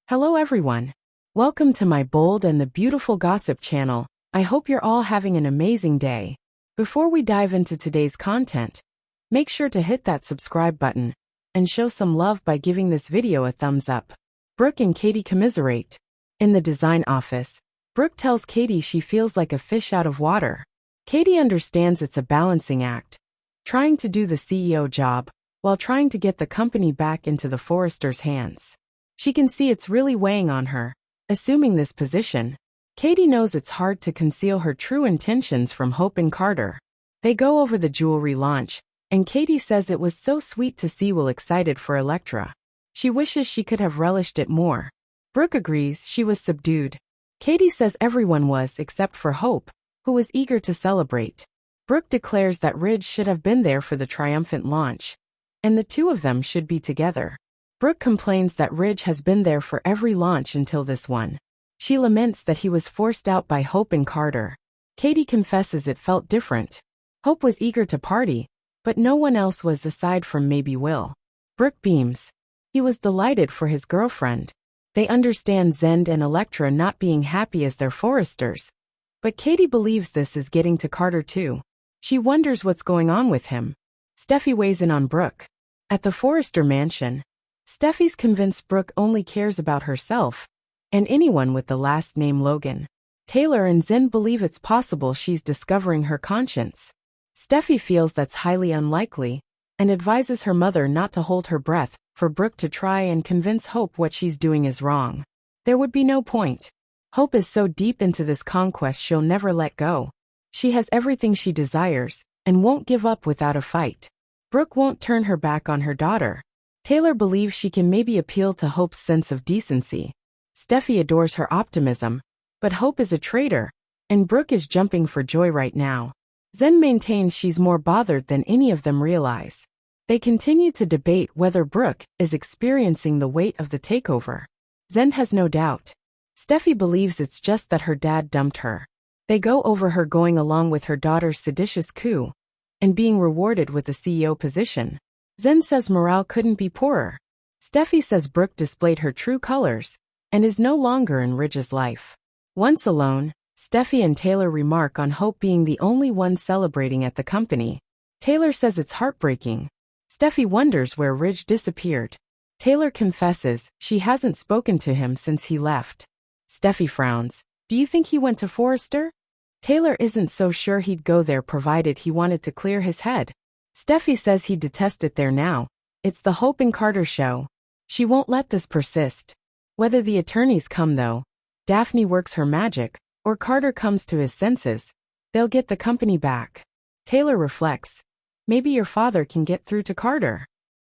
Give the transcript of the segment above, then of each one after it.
Hello everyone. Welcome to my bold and the beautiful gossip channel. I hope you're all having an amazing day. Before we dive into today's content, make sure to hit that subscribe button and show some love by giving this video a thumbs up. Brooke and Katie commiserate. In the design office, Brooke tells Katie she feels like a fish out of water. Katie understands it's a balancing act, trying to do the CEO job while trying to get the company back into the Forresters' hands. She can see it's really weighing on her. Assuming this position, Katie knows it's hard to conceal her true intentions from Hope and Carter. They go over the jewelry launch, and Katie says it was so sweet to see Will excited for Elektra. She wishes she could have relished it more. Brooke agrees she was subdued. Katie says everyone was except for Hope, who was eager to celebrate. Brooke declares that Ridge should have been there for the triumphant launch, and the two of them should be together. Brooke complains that Ridge has been there for every launch until this one. She laments that he was forced out by Hope and Carter. Katie confesses it felt different. Hope was eager to party, but no one else was aside from maybe Will. Brooke beams. He was delighted for his girlfriend. They understand Zend and Elektra not being happy as their Forresters. But Katie believes this is getting to Carter too. She wonders what's going on with him. Steffi weighs in on Brooke. At the Forrester mansion, Steffi's convinced Brooke only cares about herself and anyone with the last name Logan. Taylor and Zend believe it's possible she's discovering her conscience. Steffi feels that's highly unlikely and advises her mother not to hold her breath for Brooke to try and convince Hope what she's doing is wrong. There would be no point. Hope is so deep into this conquest she'll never let go. She has everything she desires and won't give up without a fight. Brooke won't turn her back on her daughter. Taylor believes she can maybe appeal to Hope's sense of decency. Steffi adores her optimism, but Hope is a traitor, and Brooke is jumping for joy right now. Zend maintains she's more bothered than any of them realize. They continue to debate whether Brooke is experiencing the weight of the takeover. Zend has no doubt. Steffi believes it's just that her dad dumped her. They go over her going along with her daughter's seditious coup and being rewarded with the CEO position. Zend says morale couldn't be poorer. Steffi says Brooke displayed her true colors and is no longer in Ridge's life. Once alone, Steffi and Taylor remark on Hope being the only one celebrating at the company. Taylor says it's heartbreaking. Steffi wonders where Ridge disappeared. Taylor confesses she hasn't spoken to him since he left. Steffi frowns. Do you think he went to Forrester? Taylor isn't so sure he'd go there provided he wanted to clear his head. Steffi says he'd detest it there now. It's the Hope and Carter show. She won't let this persist. Whether the attorneys come though, Daphne works her magic, or Carter comes to his senses, they'll get the company back. Taylor reflects. Maybe your father can get through to Carter.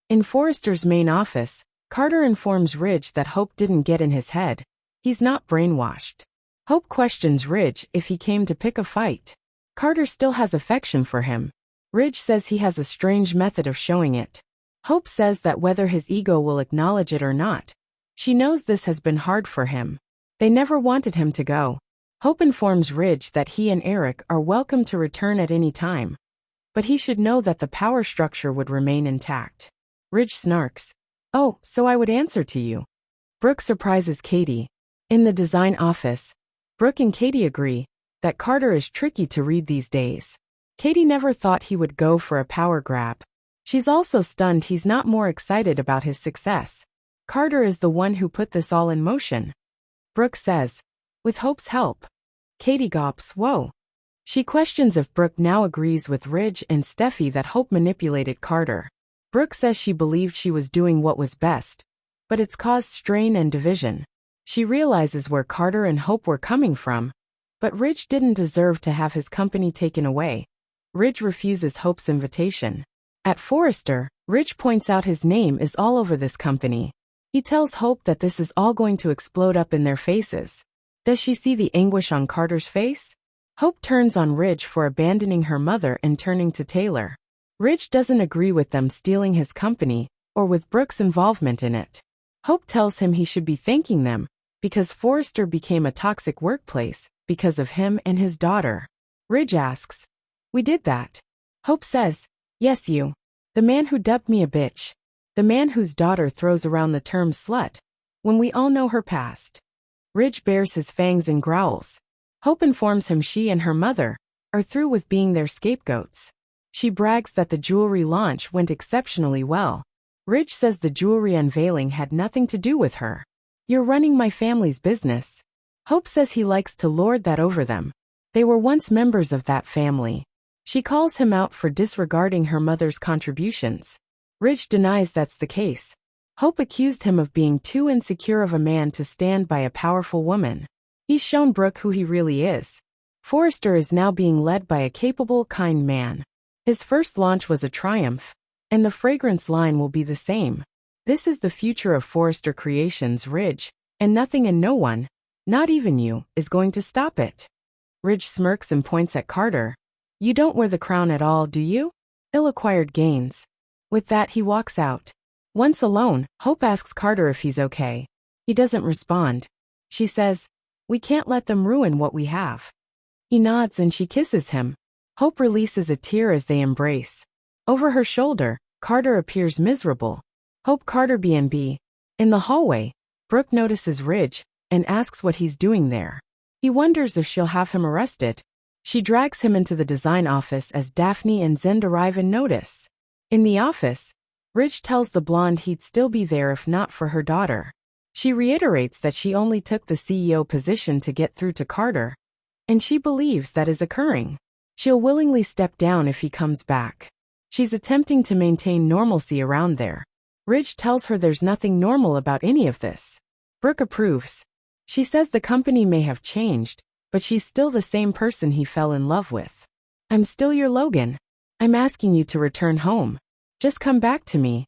In Forrester's main office, Carter informs Ridge that Hope didn't get in his head. He's not brainwashed. Hope questions Ridge if he came to pick a fight. Carter still has affection for him. Ridge says he has a strange method of showing it. Hope says that whether his ego will acknowledge it or not, she knows this has been hard for him. They never wanted him to go. Hope informs Ridge that he and Eric are welcome to return at any time, but he should know that the power structure would remain intact. Ridge snarks. Oh, so I would answer to you. Brooke surprises Katie. In the design office, Brooke and Katie agree that Carter is tricky to read these days. Katie never thought he would go for a power grab. She's also stunned he's not more excited about his success. Carter is the one who put this all in motion. Brooke says, with Hope's help. Katie gawps, whoa. She questions if Brooke now agrees with Ridge and Steffi that Hope manipulated Carter. Brooke says she believed she was doing what was best, but it's caused strain and division. She realizes where Carter and Hope were coming from, but Ridge didn't deserve to have his company taken away. Ridge refuses Hope's invitation. At Forrester, Ridge points out his name is all over this company. He tells Hope that this is all going to explode up in their faces. Does she see the anguish on Carter's face? Hope turns on Ridge for abandoning her mother and turning to Taylor. Ridge doesn't agree with them stealing his company or with Brooke's involvement in it. Hope tells him he should be thanking them because Forrester became a toxic workplace because of him and his daughter. Ridge asks, we did that. Hope says, yes you. The man who dubbed me a bitch. The man whose daughter throws around the term slut. when we all know her past? Ridge bares his fangs and growls. Hope informs him she and her mother are through with being their scapegoats. She brags that the jewelry launch went exceptionally well. Ridge says the jewelry unveiling had nothing to do with her. You're running my family's business. Hope says he likes to lord that over them. They were once members of that family. She calls him out for disregarding her mother's contributions. Ridge denies that's the case. Hope accused him of being too insecure of a man to stand by a powerful woman. He's shown Brooke who he really is. Forrester is now being led by a capable, kind man. His first launch was a triumph, and the fragrance line will be the same. This is the future of Forrester Creations, Ridge, and nothing and no one, not even you, is going to stop it. Ridge smirks and points at Carter. You don't wear the crown at all, do you? Ill-acquired gains. With that, he walks out. Once alone, Hope asks Carter if he's okay. He doesn't respond. She says, we can't let them ruin what we have. He nods and she kisses him. Hope releases a tear as they embrace. Over her shoulder, Carter appears miserable. Hope Carter B&B. In the hallway, Brooke notices Ridge and asks what he's doing there. He wonders if she'll have him arrested. She drags him into the design office as Daphne and Zend arrive and notice. In the office, Ridge tells the blonde he'd still be there if not for her daughter. She reiterates that she only took the CEO position to get through to Carter, and she believes that is occurring. She'll willingly step down if he comes back. She's attempting to maintain normalcy around there. Ridge tells her there's nothing normal about any of this. Brooke approves. She says the company may have changed, but she's still the same person he fell in love with. I'm still your Logan. I'm asking you to return home. Just come back to me.